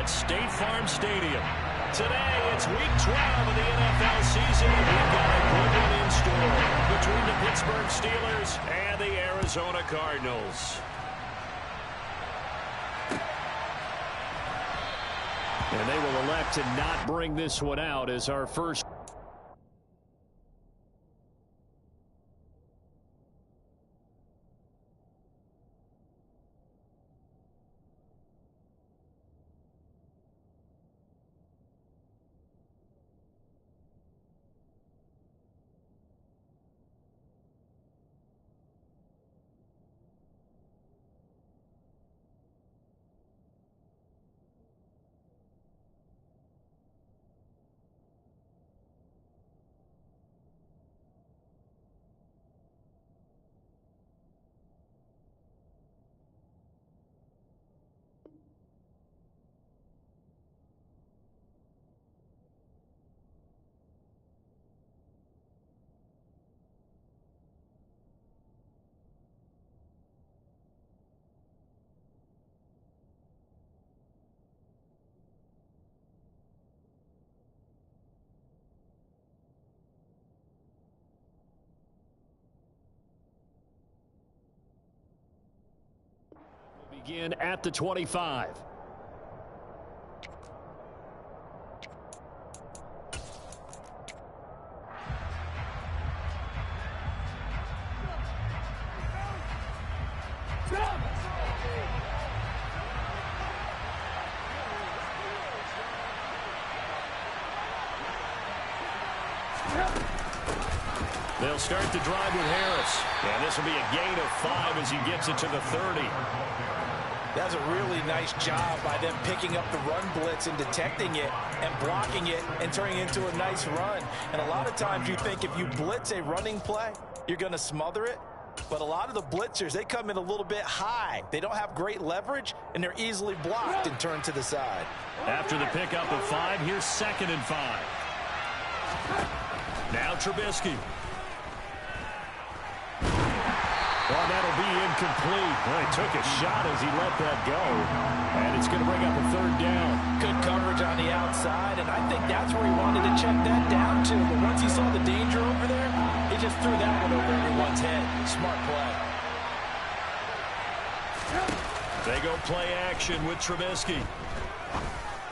at State Farm Stadium. Today, it's week 12 of the NFL season. We've got a good one in store between the Pittsburgh Steelers and the Arizona Cardinals. And they will elect to not bring this one out as our first. Begin at the 25. They'll start the drive with Harris. And this will be a gain of 5 as he gets it to the 30. That's a really nice job by them picking up the run blitz and detecting it and blocking it and turning it into a nice run. And a lot of times you think if you blitz a running play, you're going to smother it. But a lot of the blitzers, they come in a little bit high. They don't have great leverage, and they're easily blocked and turned to the side. After the pickup of 5, here's 2nd and 5. Now Trubisky. Well, that'll be incomplete. Well, he took a shot as he let that go. And it's going to bring up a 3rd down. Good coverage on the outside, and I think that's where he wanted to check that down to. But once he saw the danger over there, he just threw that one over everyone's head. Smart play. They go play action with Trubisky.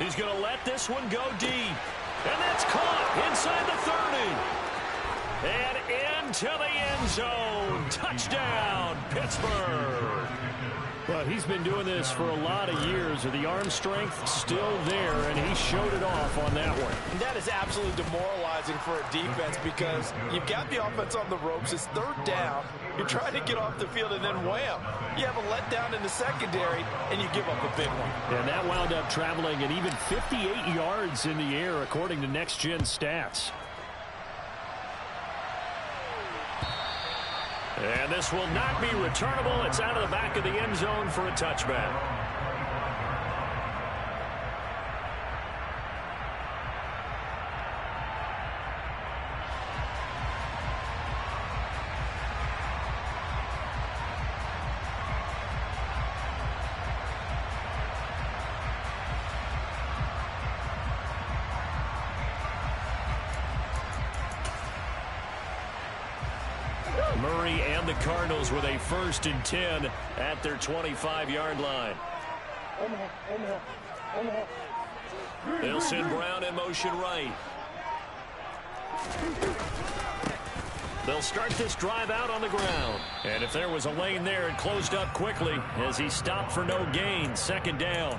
He's going to let this one go deep. And that's caught inside the 30. And into the end zone. Touchdown, Pittsburgh. Well, he's been doing this for a lot of years. The arm strength still there, and he showed it off on that one. And that is absolutely demoralizing for a defense because you've got the offense on the ropes. It's 3rd down. You're trying to get off the field, and then wham. You have a letdown in the secondary, and you give up a big one. And that wound up traveling at even 58 yards in the air, according to Next Gen Stats. And this will not be returnable. It's out of the back of the end zone for a touchback. Murray and the Cardinals with a 1st and 10 at their 25-yard line. They'll send Brown in motion right. They'll start this drive out on the ground. And if there was a lane there, it closed up quickly as he stopped for no gain. 2nd down.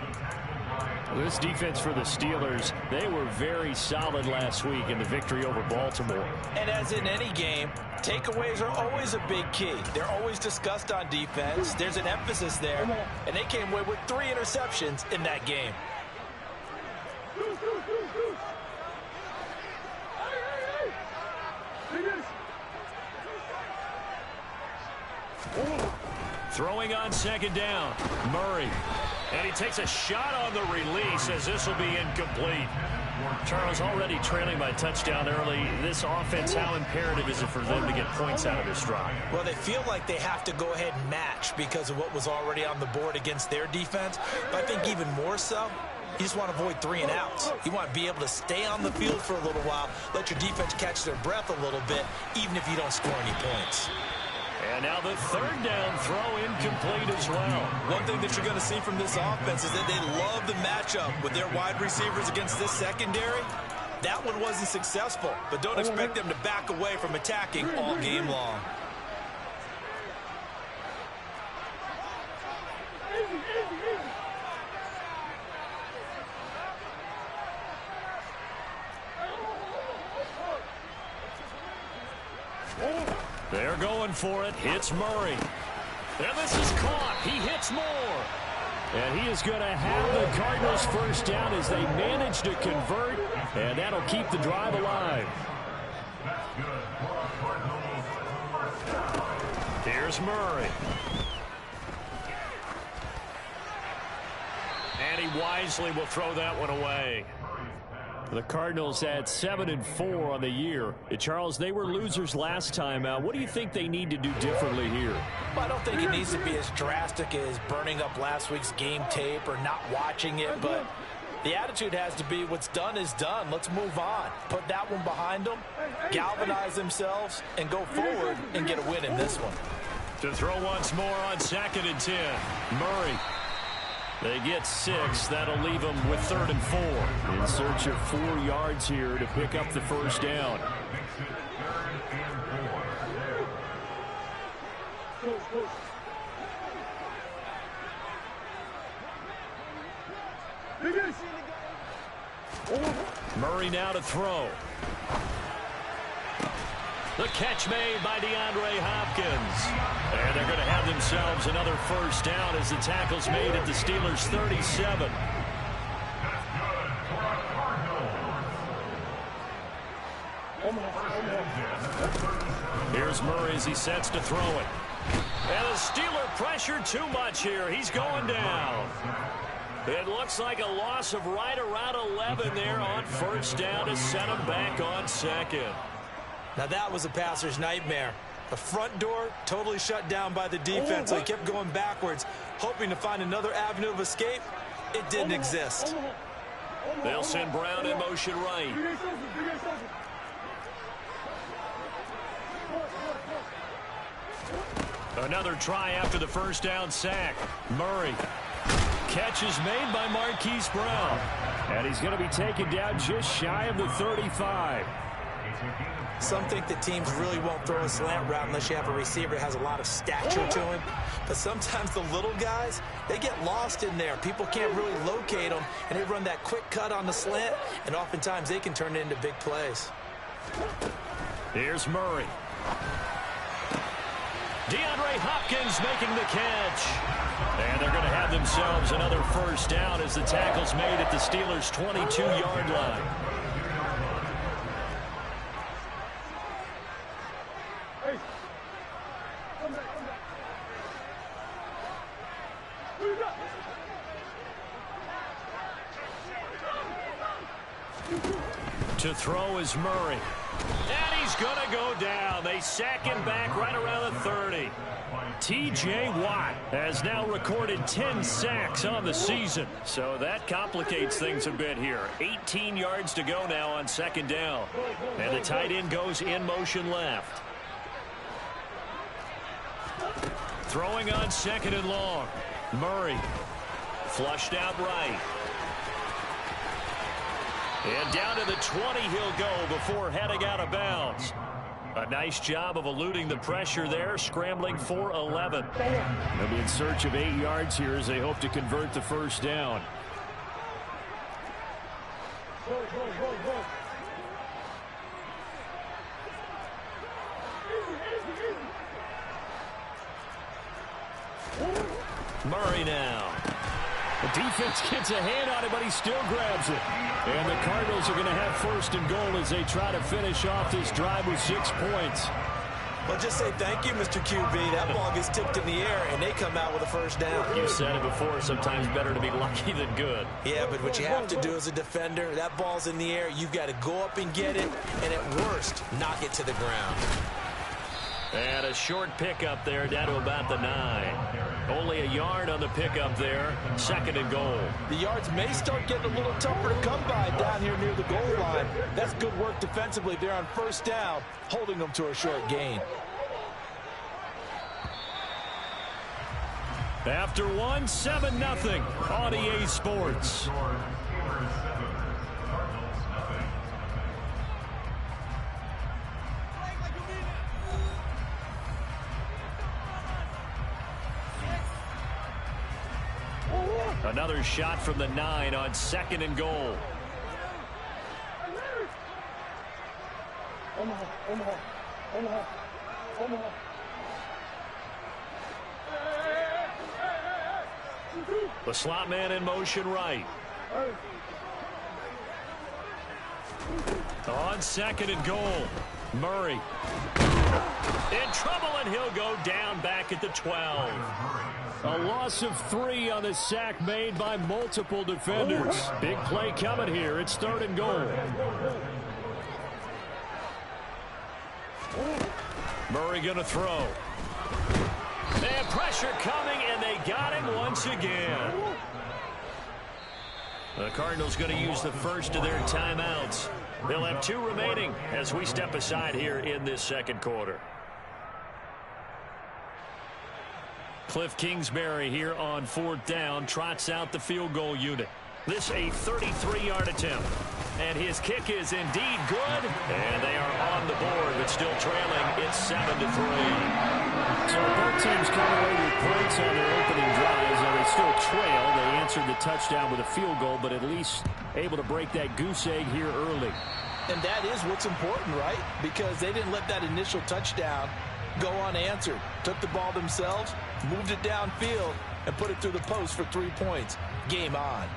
This defense for the Steelers, they were very solid last week in the victory over Baltimore. And as in any game, takeaways are always a big key. They're always discussed on defense. There's an emphasis there. And they came away with 3 interceptions in that game. Throwing on 2nd down, Murray. And he takes a shot on the release as this will be incomplete. Charles, already trailing by touchdown early. This offense, how imperative is it for them to get points out of this drive? Well, they feel like they have to go ahead and match because of what was already on the board against their defense. But I think even more so, You just want to avoid 3 and outs. You want to be able to stay on the field for a little while, let your defense catch their breath a little bit, even if you don't score any points. And now the third down throw incomplete as well. One thing that you're going to see from this offense is that they love the matchup with their wide receivers against this secondary. That one wasn't successful, but don't expect them to back away from attacking all game long. They're going for it. Hits Murray. And this is caught. He hits more. And he is going to have the Cardinals first down as they manage to convert. And that'll keep the drive alive. Here's Murray. And he wisely will throw that one away. The Cardinals had 7-4 on the year. Charles, they were losers last time out. What do you think they need to do differently here? Well, I don't think it needs to be as drastic as burning up last week's game tape or not watching it, but the attitude has to be what's done is done. Let's move on. Put that one behind them, galvanize themselves, and go forward and get a win in this one. To throw once more on 2nd and 10. Murray. They get 6. That'll leave them with 3rd and 4. In search of 4 yards here to pick up the first down. Murray now to throw. The catch made by DeAndre Hopkins. And they're going to have themselves another first down as the tackle's made at the Steelers' 37. Here's Murray as he sets to throw it. And the Steeler pressure too much here. He's going down. It looks like a loss of right around 11 there on first down to set him back on 2nd. Now that was a passer's nightmare. The front door totally shut down by the defense. So he kept going backwards, hoping to find another avenue of escape. It didn't exist. They'll send Brown in motion right. Another try after the first down sack. Murray. Catch is made by Marquise Brown. And he's going to be taken down just shy of the 35. Some think that teams really won't throw a slant route unless you have a receiver that has a lot of stature to him. But sometimes the little guys, they get lost in there. People can't really locate them, and they run that quick cut on the slant, and oftentimes they can turn it into big plays. Here's Murray. DeAndre Hopkins making the catch. And they're going to have themselves another first down as the tackle's made at the Steelers' 22-yard line. To throw is Murray. And he's going to go down. They sack him back right around the 30. T.J. Watt has now recorded 10 sacks on the season. So that complicates things a bit here. 18 yards to go now on 2nd down. And the tight end goes in motion left. Throwing on 2nd and long. Murray. Flushed out right. And down to the 20 he'll go before heading out of bounds. A nice job of eluding the pressure there, scrambling for 11. They'll be in search of 8 yards here as they hope to convert the first down. Murray now. The defense gets a hand on it, but he still grabs it. And the Cardinals are going to have 1st and goal as they try to finish off this drive with 6 points. Well, just say thank you, Mr. QB. That ball gets tipped in the air, and they come out with a first down. You said it before, sometimes better to be lucky than good. Yeah, but what you have to do as a defender, that ball's in the air, you've got to go up and get it, and at worst, knock it to the ground. And a short pickup there down to about the 9. Only a yard on the pickup there. 2nd and goal. The yards may start getting a little tougher to come by down here near the goal line. That's good work defensively there on 1st down, holding them to a short gain. After 1, 7-0 on EA Sports. Another shot from the 9 on 2nd and goal. The slot man in motion right. On 2nd and goal, Murray. In trouble, and he'll go down back at the 12. A loss of 3 on the sack made by multiple defenders. Big play coming here. It's 3rd and goal. Murray going to throw. And pressure coming, and they got him once again. The Cardinals going to use the first of their timeouts. They'll have 2 remaining as we step aside here in this 2nd quarter. Cliff Kingsbury here on 4th down trots out the field goal unit. This a 33-yard attempt. And his kick is indeed good. And they are on the board, but still trailing. It's 7-3. So both teams come away with points on their opening drives, and they still trail. They answered the touchdown with a field goal, but at least able to break that goose egg here early. And that is what's important, right? Because they didn't let that initial touchdown go unanswered. Took the ball themselves, moved it downfield, and put it through the post for 3 points. Game on.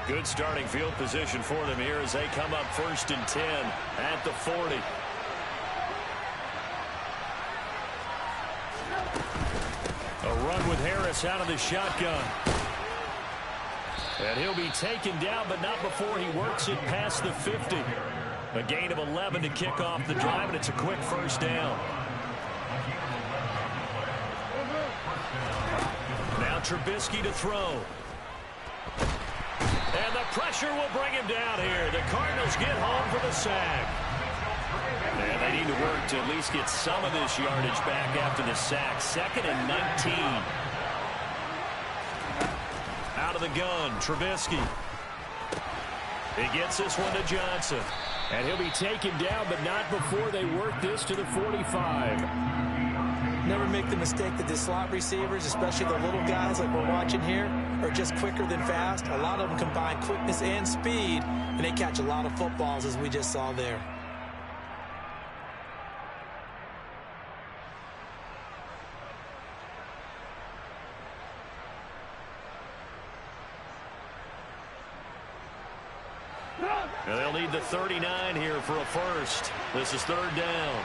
Good starting field position for them here as they come up 1st and 10 at the 40. A run with Harris out of the shotgun. And he'll be taken down, but not before he works it past the 50. A gain of 11 to kick off the drive, and it's a quick 1st down. Now Trubisky to throw. And the pressure will bring him down here. The Cardinals get home for the sack. And they need to work to at least get some of this yardage back after the sack. 2nd and 19. Out of the gun, Trubisky. He gets this one to Johnson. And he'll be taken down, but not before they work this to the 45. Never make the mistake that the slot receivers, especially the little guys like we're watching here, are just quicker than fast. A lot of them combine quickness and speed, and they catch a lot of footballs, as we just saw there. And they'll need the 39 here for a first. This is 3rd down.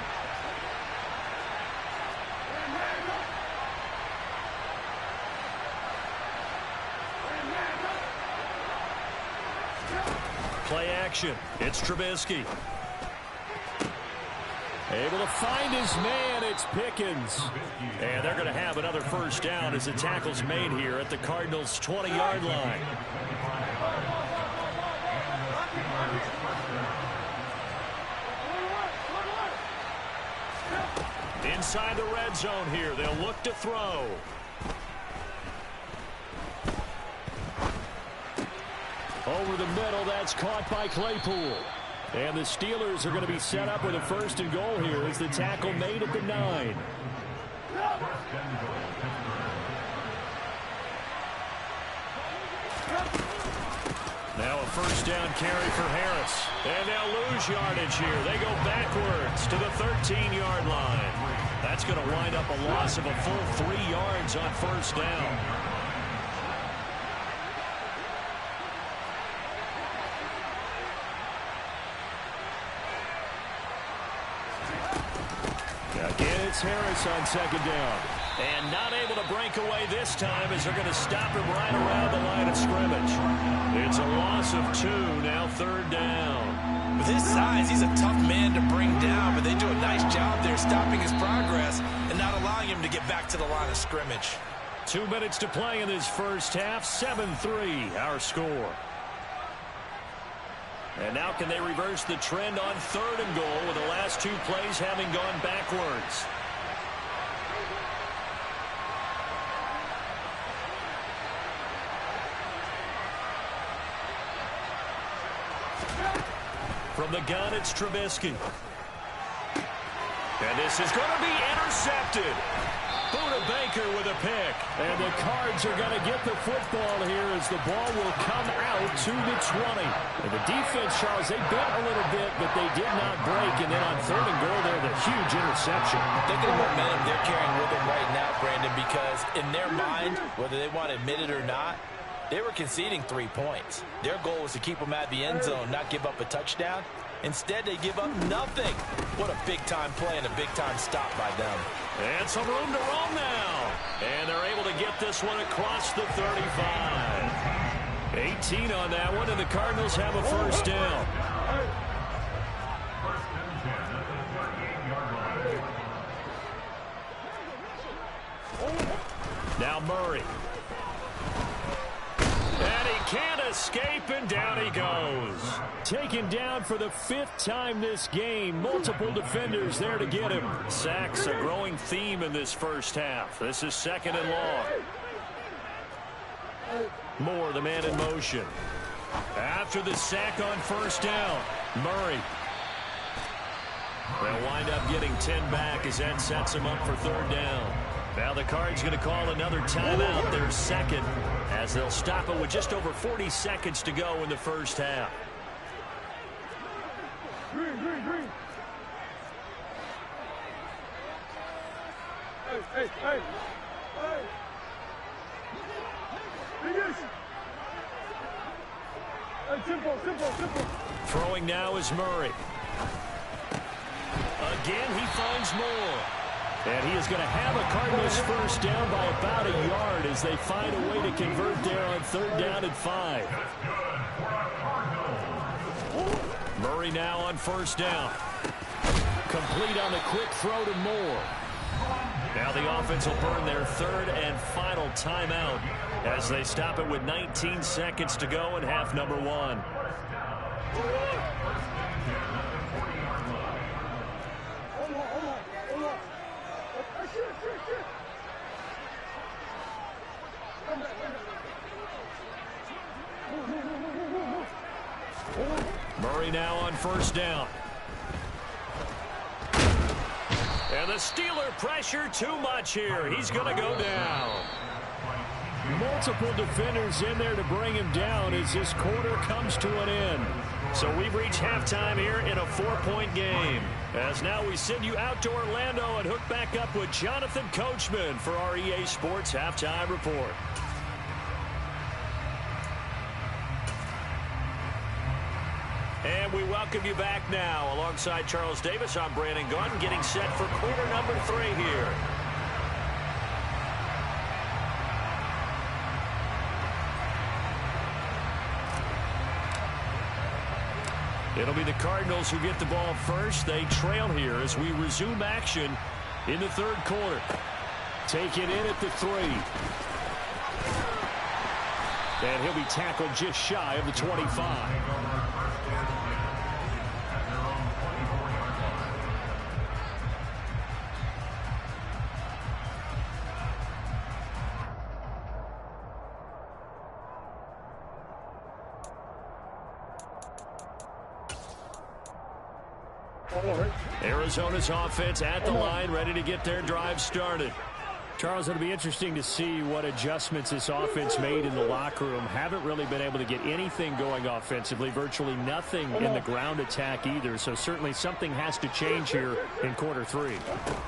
Play action. It's Trubisky. Able to find his man. It's Pickens. And they're going to have another 1st down as the tackle's made here at the Cardinals' 20-yard line. Inside the red zone here. They'll look to throw. Over the middle, that's caught by Claypool. And the Steelers are going to be set up with a 1st and goal here as the tackle made at the 9. Now a 1st down carry for Harris. And they'll lose yardage here. They go backwards to the 13-yard line. That's going to wind up a loss of a full 3 yards on 1st down. Again, it's Harris on 2nd down. And not able to break away this time as they're going to stop him right around the line of scrimmage. It's a loss of 2, now 3rd down. With his size, he's a tough man to bring down, but they do a nice job there stopping his progress and not allowing him to get back to the line of scrimmage. 2 minutes to play in this first half. 7-3 our score. And now can they reverse the trend on 3rd and goal with the last 2 plays having gone backwards? From the gun, it's Trubisky. And this is going to be intercepted. Buda Baker with a pick. And the Cards are going to get the football here as the ball will come out to the 20. And the defense, Charles, they bent a little bit, but they did not break. And then on 3rd and goal there, the huge interception. Think of the momentum they're carrying with them right now, Brandon, because in their mind, whether they want to admit it or not, they were conceding 3 points. Their goal was to keep them at the end zone, not give up a touchdown. Instead, they give up nothing. What a big-time play and a big-time stop by them. And some room to roam now. And they're able to get this one across the 35. 18 on that one, and the Cardinals have a first down. Now Murray. And he can't escape, and down he goes. Taken down for the 5th time this game. Multiple defenders there to get him. Sacks a growing theme in this first half. This is 2nd and long. Moore, the man in motion. After the sack on 1st down, Murray. They'll wind up getting 10 back as that sets him up for 3rd down. Now the Cards going to call another timeout, their 2nd, as they'll stop it with just over 40 seconds to go in the first half. Hey. Simple. Throwing now is Murray. Again, he finds Moore. And he is going to have a Cardinals first down by about a yard as they find a way to convert there on 3rd down and 5. Murray now on 1st down. Complete on the quick throw to Moore. Now the offense will burn their 3rd and final timeout as they stop it with 19 seconds to go in half number 1. Murray now on 1st down. And the Steeler pressure too much here. He's going to go down. Multiple defenders in there to bring him down as this quarter comes to an end. So we've reached halftime here in a 4-point game. As now we send you out to Orlando and hook back up with Jonathan Coachman for our EA Sports Halftime Report. And we welcome you back now. Alongside Charles Davis, I'm Brandon Gunn, getting set for quarter number 3 here. It'll be the Cardinals who get the ball first. They trail here as we resume action in the 3rd quarter. Take it in at the 3. And he'll be tackled just shy of the 25. Arizona's offense at the line, ready to get their drive started. Charles, it'll be interesting to see what adjustments this offense made in the locker room. Haven't really been able to get anything going offensively, virtually nothing in the ground attack either. So certainly something has to change here in quarter 3.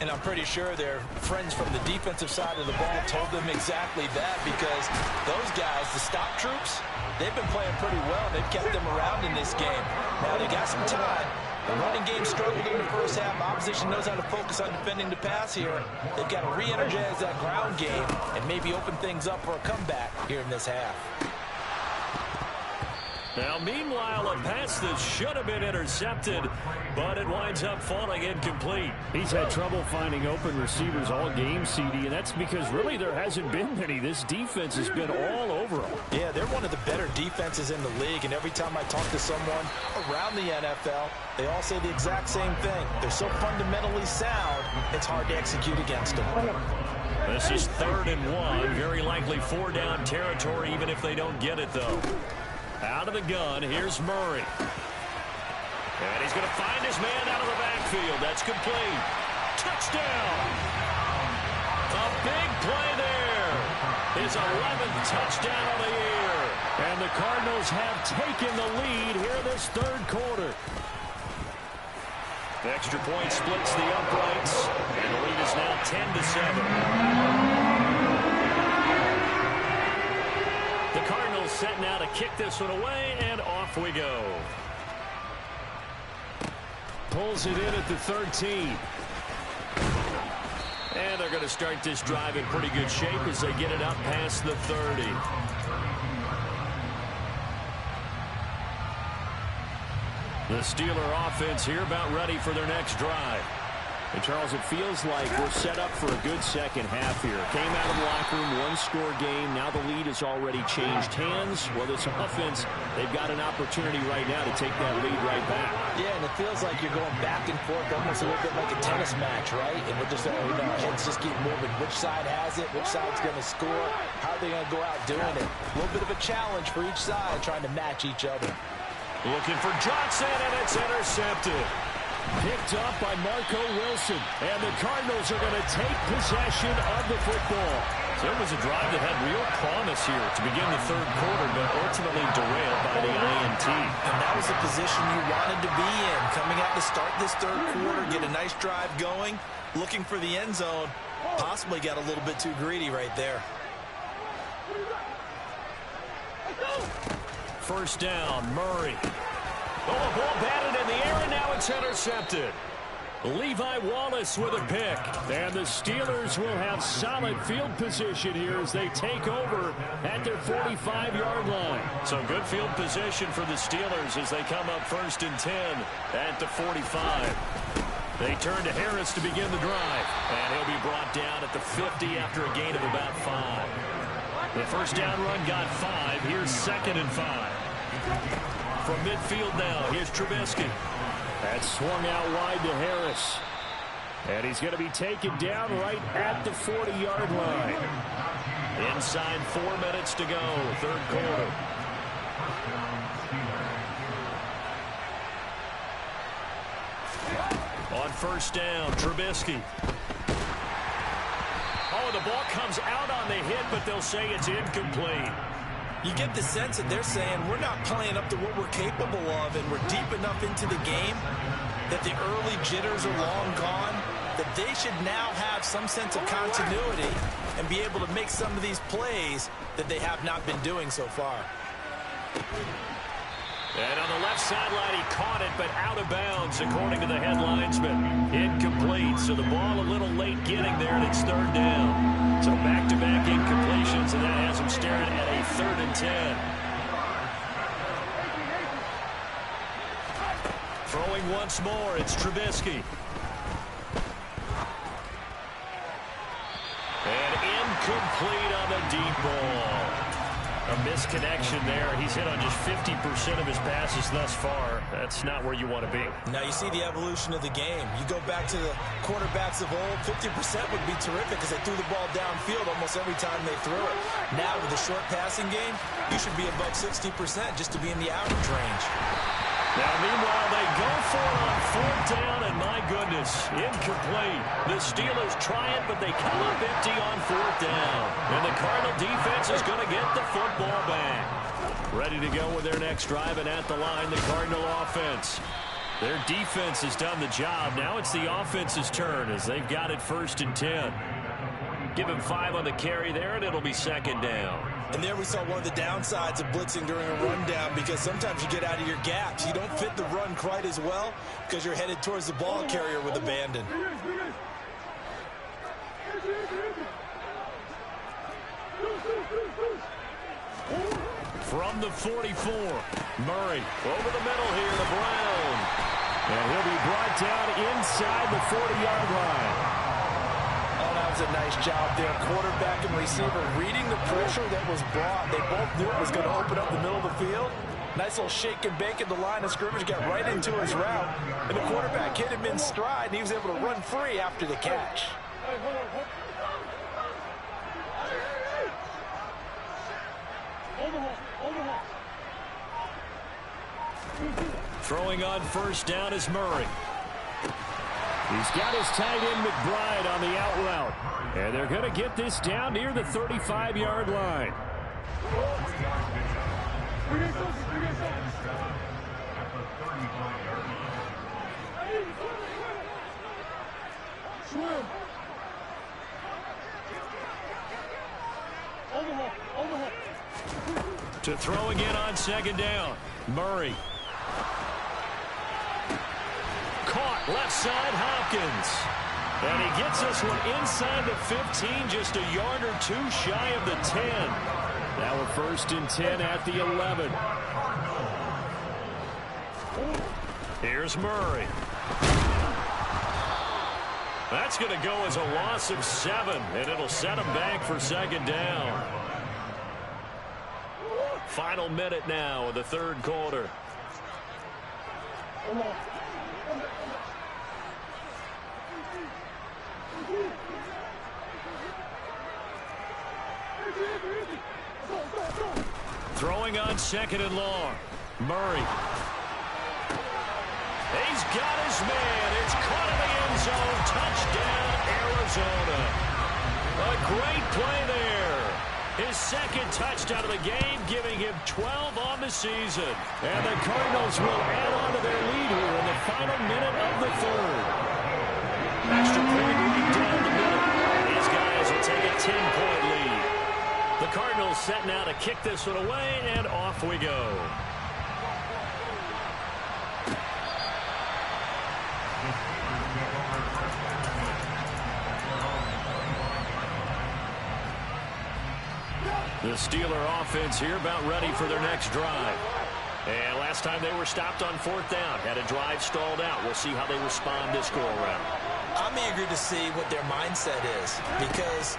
And I'm pretty sure their friends from the defensive side of the ball told them exactly that, because those guys, the stop troops, they've been playing pretty well. They've kept them around in this game. Now they got some time. The running game struggled in the first half. Opposition knows how to focus on defending the pass here. They've got to re-energize that ground game and maybe open things up for a comeback here in this half. Now, meanwhile, a pass that should have been intercepted, but it winds up falling incomplete. He's had trouble finding open receivers all game, CD, and that's because really there hasn't been many. This defense has been all over them. Yeah, they're one of the better defenses in the league, and every time I talk to someone around the NFL, they all say the exact same thing. They're so fundamentally sound, it's hard to execute against them. This is 3rd and 1, very likely 4-down territory, even if they don't get it, though. Out of the gun, here's Murray. And he's going to find his man out of the backfield. That's complete. Touchdown! A big play there. His 11th touchdown of the year. And the Cardinals have taken the lead here this 3rd quarter. The extra point splits the uprights. And the lead is now 10-7. Set now to kick this one away, and off we go. Pulls it in at the 13. And they're going to start this drive in pretty good shape as they get it up past the 30. The Steeler offense here about ready for their next drive. And, Charles, it feels like we're set up for a good second half here. Came out of the locker room, one-score game. Now the lead has already changed hands. Well, this offense, they've got an opportunity right now to take that lead right back. Yeah, and it feels like you're going back and forth, almost a little bit like a tennis match, right? And we're just, our heads just keep moving. Which side has it? Which side's going to score? How are they going to go out doing it? A little bit of a challenge for each side, trying to match each other. Looking for Johnson, and it's intercepted. Picked up by Marco Wilson. And the Cardinals are going to take possession of the football. So it was a drive that had real promise here to begin the 3rd quarter, but ultimately derailed by the INT. And that was the position you wanted to be in. Coming out to start this 3rd quarter, get a nice drive going, looking for the end zone. Possibly got a little bit too greedy right there. 1st down, Murray. Oh, a ball batted in the air, and now it's intercepted. Levi Wallace with a pick. And the Steelers will have solid field position here as they take over at their 45-yard line. So good field position for the Steelers as they come up 1st and 10 at the 45. They turn to Harris to begin the drive. And he'll be brought down at the 50 after a gain of about 5. The 1st down run got 5. Here's 2nd and 5. From midfield now, here's Trubisky. That's swung out wide to Harris. And he's going to be taken down right at the 40-yard line. Inside 4 minutes to go, 3rd quarter. On 1st down, Trubisky. Oh, the ball comes out on the hit, but they'll say it's incomplete. You get the sense that they're saying we're not playing up to what we're capable of, and we're deep enough into the game that the early jitters are long gone, that they should now have some sense of continuity and be able to make some of these plays that they have not been doing so far. And on the left sideline, he caught it, but out of bounds, according to the head linesman. Incomplete, so the ball a little late getting there, and it's 3rd down. So back-to-back incompletions, and that has him staring at a 3rd and 10. Throwing once more, it's Trubisky. And incomplete on the deep ball. A misconnection there. He's hit on just 50% of his passes thus far. That's not where you want to be. Now you see the evolution of the game. You go back to the quarterbacks of old, 50% would be terrific because they threw the ball downfield almost every time they threw it. Now with the short passing game, you should be above 60% just to be in the average range. Now, meanwhile, they go for it on 4th down, and my goodness, incomplete. The Steelers try it, but they come up empty on 4th down. And the Cardinal defense is going to get the football back. Ready to go with their next drive, and at the line, the Cardinal offense. Their defense has done the job. Now it's the offense's turn as they've got it 1st and 10. Give him 5 on the carry there, and it'll be second down. And there we saw one of the downsides of blitzing during a rundown, because sometimes you get out of your gaps. You don't fit the run quite as well because you're headed towards the ball carrier with abandon. From the 44, Murray over the middle here to Brown. And he'll be brought down inside the 40-yard line. That was a nice job there. Quarterback and receiver reading the pressure that was brought. They both knew it was going to open up the middle of the field. Nice little shake and bake at the line of scrimmage. Got right into his route. And the quarterback hit him in stride, and he was able to run free after the catch. Throwing on first down is Murray. He's got his tight end McBride on the out route. And they're going to get this down near the 35-yard line. To throw again on second down. Murray. Caught left side, Hopkins. And he gets this one inside the 15, just a yard or two shy of the 10. Now a 1st and 10 at the 11. Here's Murray. That's going to go as a loss of 7, and it'll set him back for second down. Final minute now of the third quarter. Throwing on second and long. Murray. He's got his man. It's caught in the end zone. Touchdown, Arizona. A great play there. His second touchdown of the game, giving him 12 on the season. And the Cardinals will add on to their lead here in the final minute of the third. Extra point right down the middle. These guys will take a 10-point lead. The Cardinals set now to kick this one away, and off we go. The Steeler offense here about ready for their next drive. And last time they were stopped on 4th down, had a drive stalled out. We'll see how they respond this go-around. I'm eager to see what their mindset is, because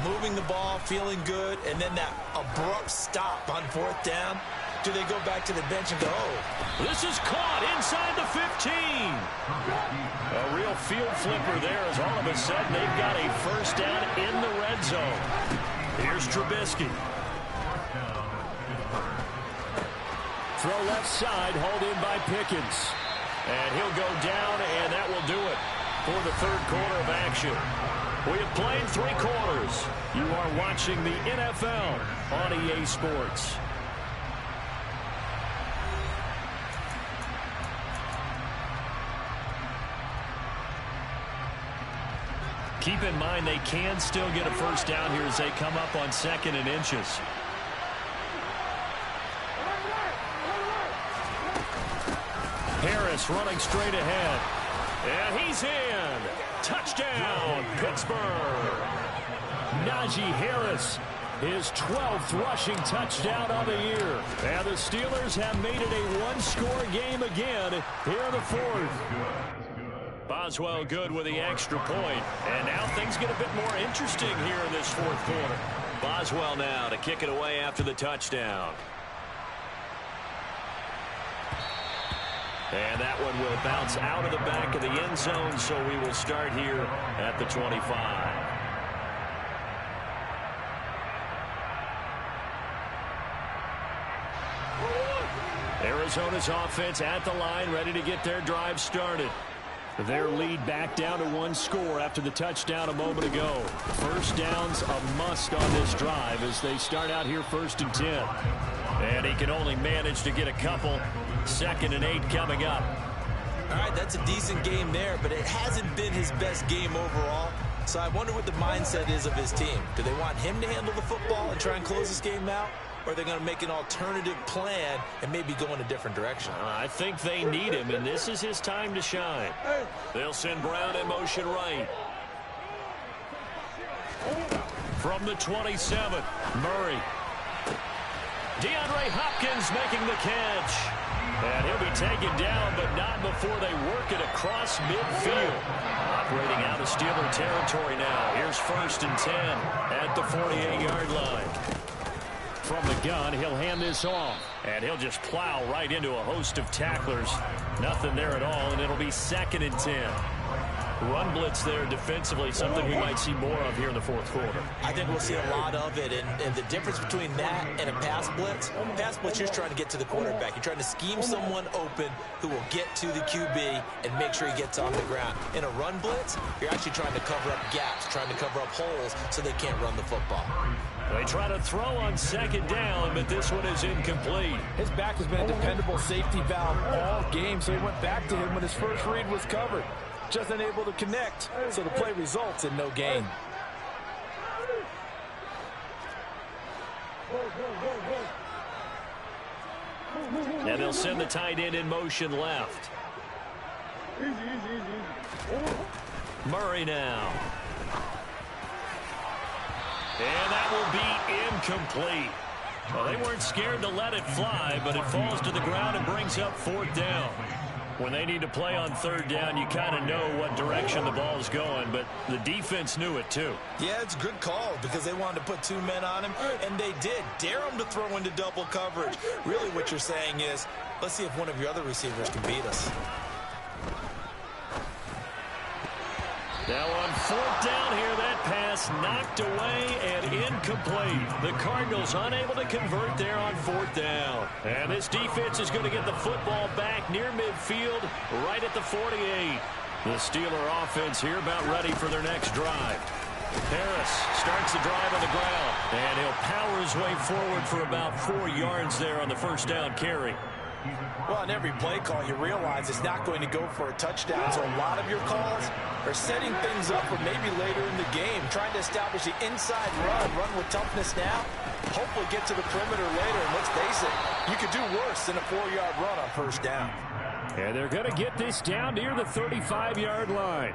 moving the ball, feeling good, and then that abrupt stop on 4th down, do they go back to the bench and go, oh. This is caught inside the 15. A real field flipper there, as all of a sudden they've got a 1st down in the red zone. Here's Trubisky. Throw left side, hauled in by Pickens. And he'll go down, and that will do it for the third quarter of action. We have played 3 quarters. You are watching the NFL on EA Sports. Keep in mind they can still get a 1st down here as they come up on 2nd and inches. Harris running straight ahead. And he's in. Touchdown, Pittsburgh. Najee Harris, his 12th rushing touchdown of the year. And the Steelers have made it a 1-score game again here in the 4th. Boswell good with the extra point. And now things get a bit more interesting here in this 4th quarter. Boswell now to kick it away after the touchdown. And that one will bounce out of the back of the end zone, so we will start here at the 25. Arizona's offense at the line, ready to get their drive started. Their lead back down to 1 score after the touchdown a moment ago. 1st down's a must on this drive as they start out here 1st and 10. And he can only manage to get a couple. 2nd and 8 coming up. All right, that's a decent game there, but it hasn't been his best game overall. So I wonder what the mindset is of his team. Do they want him to handle the football and try and close this game out? Or are they going to make an alternative plan and maybe go in a different direction? I think they need him, and this is his time to shine. They'll send Brown in motion right. From the 27, Murray. DeAndre Hopkins making the catch. And he'll be taken down, but not before they work it across midfield. Operating out of Steeler territory now. Here's 1st and 10 at the 48-yard line. From the gun, he'll hand this off. And he'll just plow right into a host of tacklers. Nothing there at all, and it'll be 2nd and 10. Run blitz there defensively, something we might see more of here in the 4th quarter. I think we'll see a lot of it, and the difference between that and a pass blitz, you're just trying to get to the quarterback. You're trying to scheme someone open who will get to the QB and make sure he gets on the ground. In a run blitz, you're actually trying to cover up gaps, trying to cover up holes so they can't run the football. They try to throw on 2nd down, but this one is incomplete. His back has been a dependable safety valve all game, so he went back to him when his first read was covered. Just unable to connect, so the play results in no gain. And they'll send the tight end in motion left. Murray now. And that will be incomplete. Well, they weren't scared to let it fly, but it falls to the ground and brings up 4th down. When they need to play on 3rd down, you kind of know what direction the ball's going, but the defense knew it too. Yeah, it's a good call because they wanted to put 2 men on him, and they did. Dare him to throw into double coverage. Really what you're saying is, let's see if one of your other receivers can beat us. Now on 4th down here, that pass knocked away and incomplete. The Cardinals unable to convert there on 4th down. And this defense is going to get the football back near midfield, right at the 48. The Steeler offense here about ready for their next drive. Harris starts the drive on the ground, and he'll power his way forward for about 4 yards there on the 1st down carry. Well, on every play call, you realize it's not going to go for a touchdown. So a lot of your calls are setting things up for maybe later in the game, trying to establish the inside run with toughness now, hopefully get to the perimeter later. And let's face it, you could do worse than a 4-yard run on 1st down. And they're going to get this down near the 35-yard line.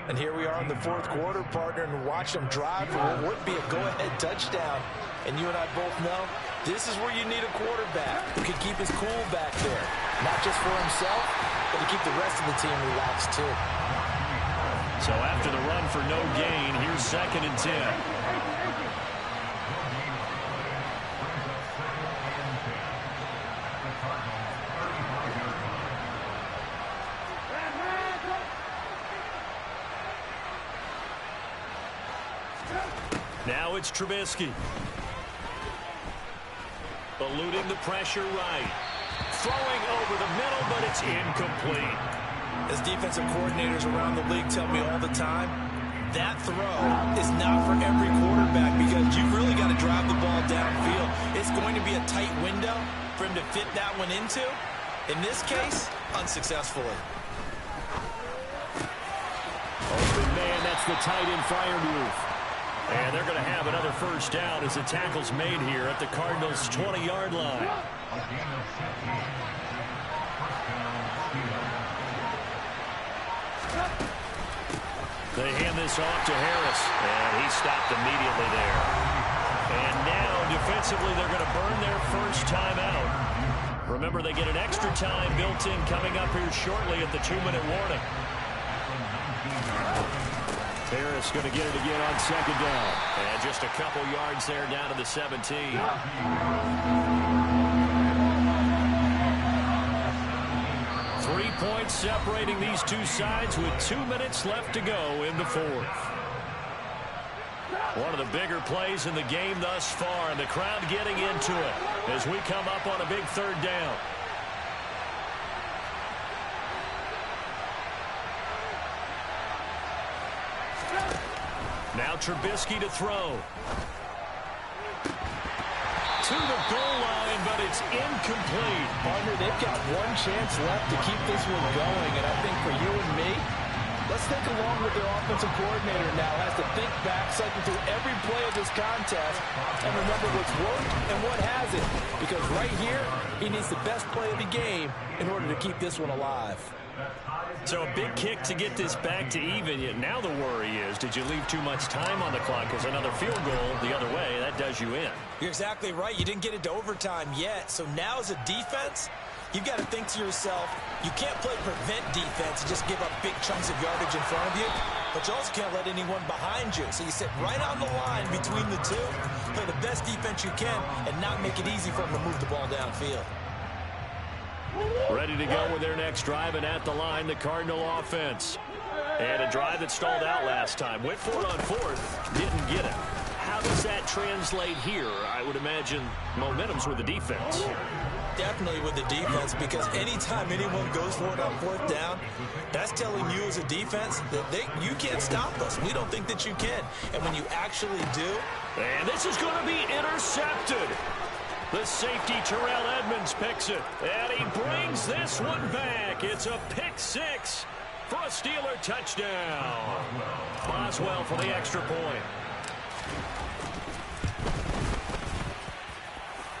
And here we are in the 4th quarter, partner, and watch them drive for what would be a go-ahead touchdown. And you and I both know this is where you need a quarterback who can keep his cool back there. Not just for himself, but to keep the rest of the team relaxed too. So after the run for no gain, here's 2nd and 10. Now it's Trubisky. Eluding the pressure right. Throwing over the middle, but it's incomplete. As defensive coordinators around the league tell me all the time, that throw is not for every quarterback because you've really got to drive the ball downfield. It's going to be a tight window for him to fit that one into. In this case, unsuccessfully. Open man, that's the tight end fire move. And they're going to have another 1st down as the tackle's made here at the Cardinals' 20-yard line. They hand this off to Harris, and he stopped immediately there. And now, defensively, they're going to burn their 1st timeout. Remember, they get an extra time built in coming up here shortly at the 2-minute warning. Harris going to get it again on 2nd down. And just a couple yards there down to the 17. 3 points separating these two sides with 2 minutes left to go in the 4th. One of the bigger plays in the game thus far, and the crowd getting into it as we come up on a big 3rd down. Now Trubisky to throw. To the goal line, but it's incomplete. Partner, they've got one chance left to keep this one going, and I think for you and me, Let's think along with their offensive coordinator now. Has to think back, cycle through every play of this contest, and remember what's worked and what hasn't. Because right here, he needs the best play of the game in order to keep this one alive. So a big kick to get this back to even. Yet now the worry is, did you leave too much time on the clock? Because another field goal the other way, that does you in. You're exactly right. You didn't get it to overtime yet. So now as a defense, you've got to think to yourself, you can't play prevent defense and just give up big chunks of yardage in front of you, but you also can't let anyone behind you. So you sit right on the line between the two, play the best defense you can, and not make it easy for them to move the ball downfield. Ready to go with their next drive, and at the line, the Cardinal offense. And a drive that stalled out last time. Went for it on fourth, didn't get it. How does that translate here? I would imagine momentum's with the defense. Definitely with the defense, because anytime anyone goes for it on fourth down, that's telling you as a defense that you can't stop us. We don't think that you can. And when you actually do. And this is going to be intercepted. The safety, Terrell Edmonds, picks it. And he brings this one back. It's a pick six for a Steeler touchdown. Boswell for the extra point.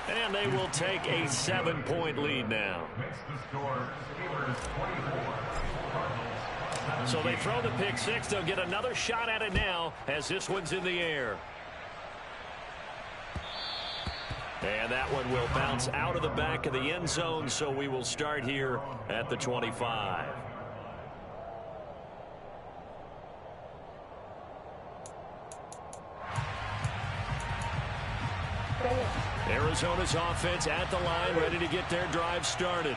And they will take a 7-point lead now. So they throw the pick six. They'll get another shot at it now as this one's in the air. And that one will bounce out of the back of the end zone, so we will start here at the 25. Arizona's offense at the line, ready to get their drive started.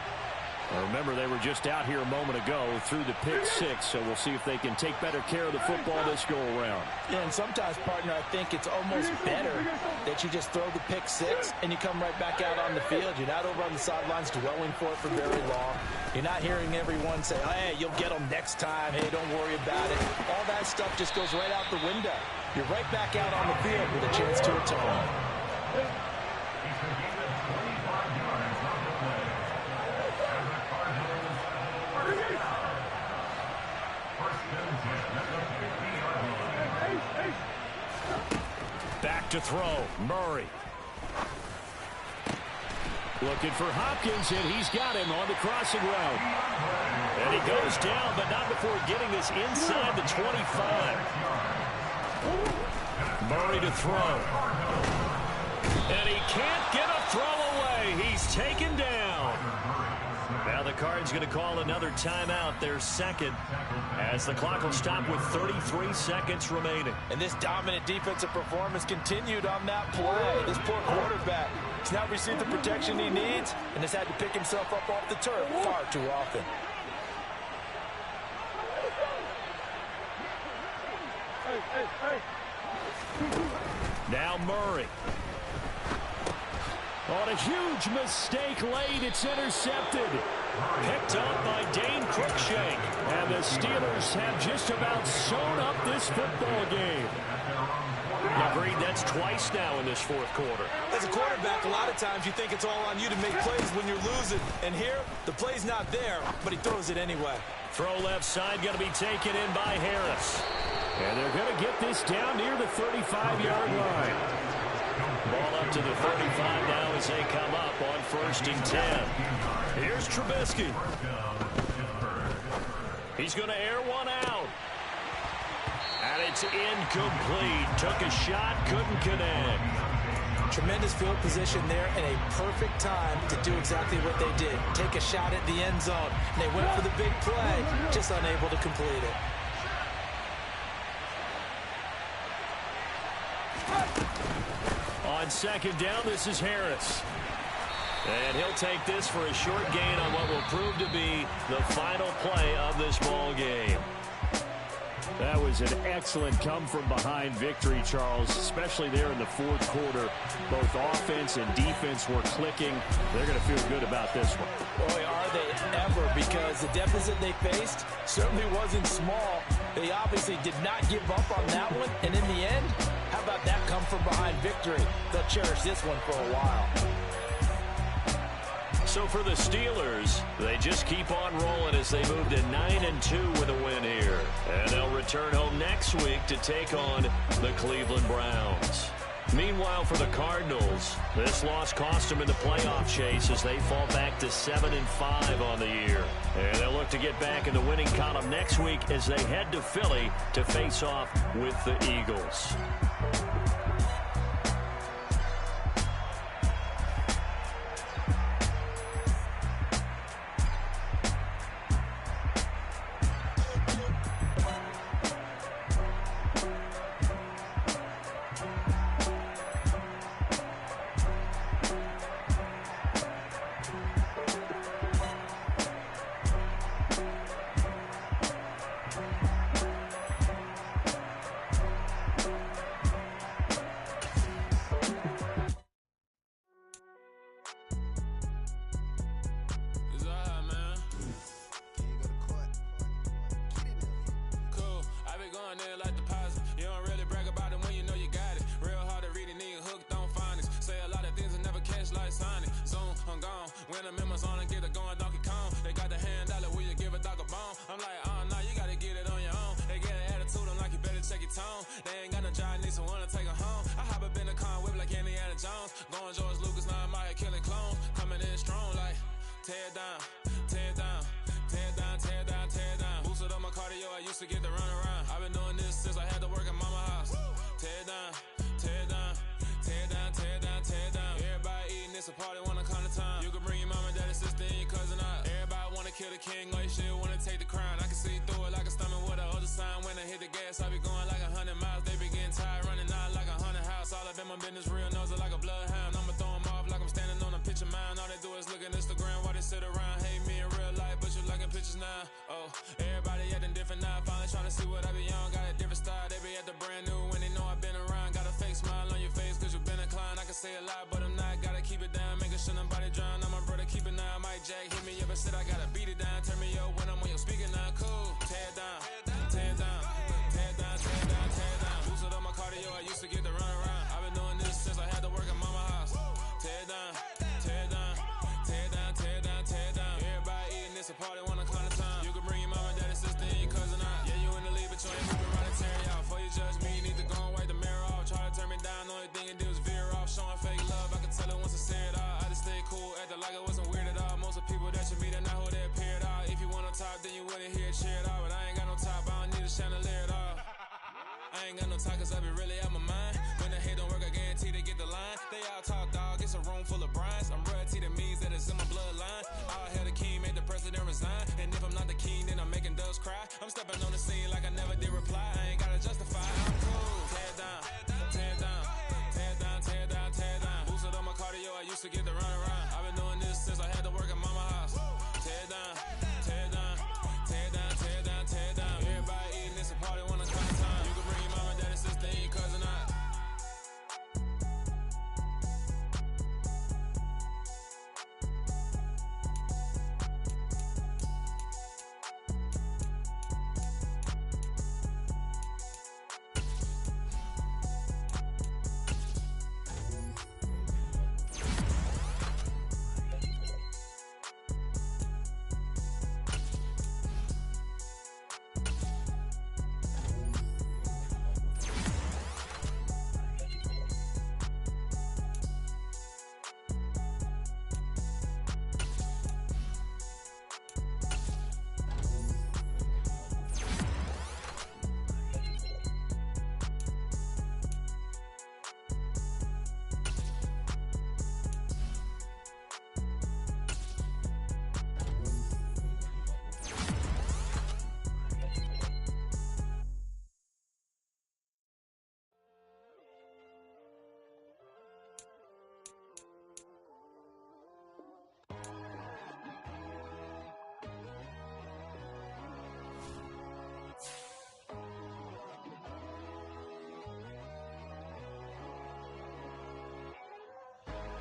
Remember, they were just out here a moment ago through the pick six, so we'll see if they can take better care of the football this go-around. Yeah, and sometimes, partner, I think it's almost better that you just throw the pick six and you come right back out on the field. You're not over on the sidelines dwelling for it for very long. You're not hearing everyone say, hey, you'll get them next time. Hey, don't worry about it. All that stuff just goes right out the window. You're right back out on the field with a chance to atone. Back to throw, Murray. Looking for Hopkins, and he's got him on the crossing route. And he goes down, but not before getting this inside the 25. Murray to throw. And he can't get a throw away. He's taken down. Now the Cards going to call another timeout, their second, as the clock will stop with 33 seconds remaining. And this dominant defensive performance continued on that play. This poor quarterback has now received the protection he needs and has had to pick himself up off the turf far too often. Now Murray. On a huge mistake late, it's intercepted. Picked up by Dane Cruikshank. And the Steelers have just about sewn up this football game. Agreed, that's twice now in this fourth quarter. As a quarterback, a lot of times you think it's all on you to make plays when you're losing. And here, the play's not there, but he throws it anyway. Throw left side, going to be taken in by Harris. And they're going to get this down near the 35-yard line. Ball up to the 35 now as they come up on 1st and 10. Here's Trubisky. He's going to air one out. And it's incomplete. Took a shot, couldn't connect. Tremendous field position there and a perfect time to do exactly what they did. Take a shot at the end zone. And they went for the big play, just unable to complete it. On 2nd down, this is Harris. And he'll take this for a short gain on what will prove to be the final play of this ball game. That was an excellent come-from-behind victory, Charles, especially there in the fourth quarter. Both offense and defense were clicking. They're going to feel good about this one. Boy, are they ever, because the deficit they faced certainly wasn't small. They obviously did not give up on that one, and in the end, how about that come-from-behind victory? They'll cherish this one for a while. So for the Steelers, they just keep on rolling as they move to 9-2 with a win here. And they'll return home next week to take on the Cleveland Browns. Meanwhile, for the Cardinals, this loss cost them in the playoff chase as they fall back to 7-5 on the year. And they'll look to get back in the winning column next week as they head to Philly to face off with the Eagles.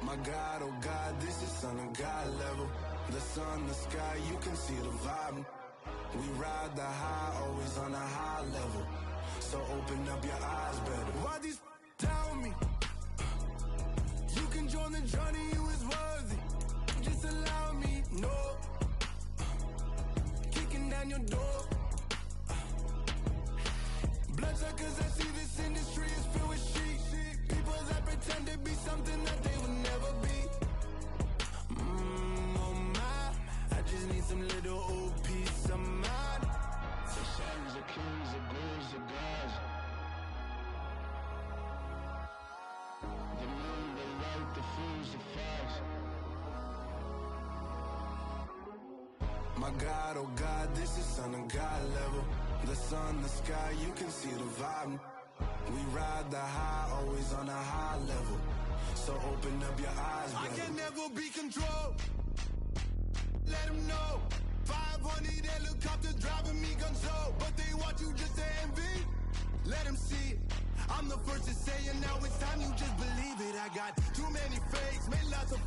My God, oh God, this is Son of God level. The sun, the sky, you can see the vibe. We ride the high, always on a high level. So open up your eyes better. Why these tell me? You can join the journey, you is worthy. Just allow your door. Bloodsuckers, I see this industry is filled with sheep. People that pretend to be something that they would never be. Oh my, I just need some little old peace of mind. The sons of kings, the ghouls, the gods. The moon, the light, the fools, the facts. My God, oh God, this is Son of God level. The sun, the sky, you can see the vibe. We ride the high, always on a high level. So open up your eyes, brother. I can never be controlled. Let them know. 500 helicopters driving me gonzo. But they want you just to envy. Let them see it. I'm the first to say it, now it's time you just believe it. I got too many fakes, made lots of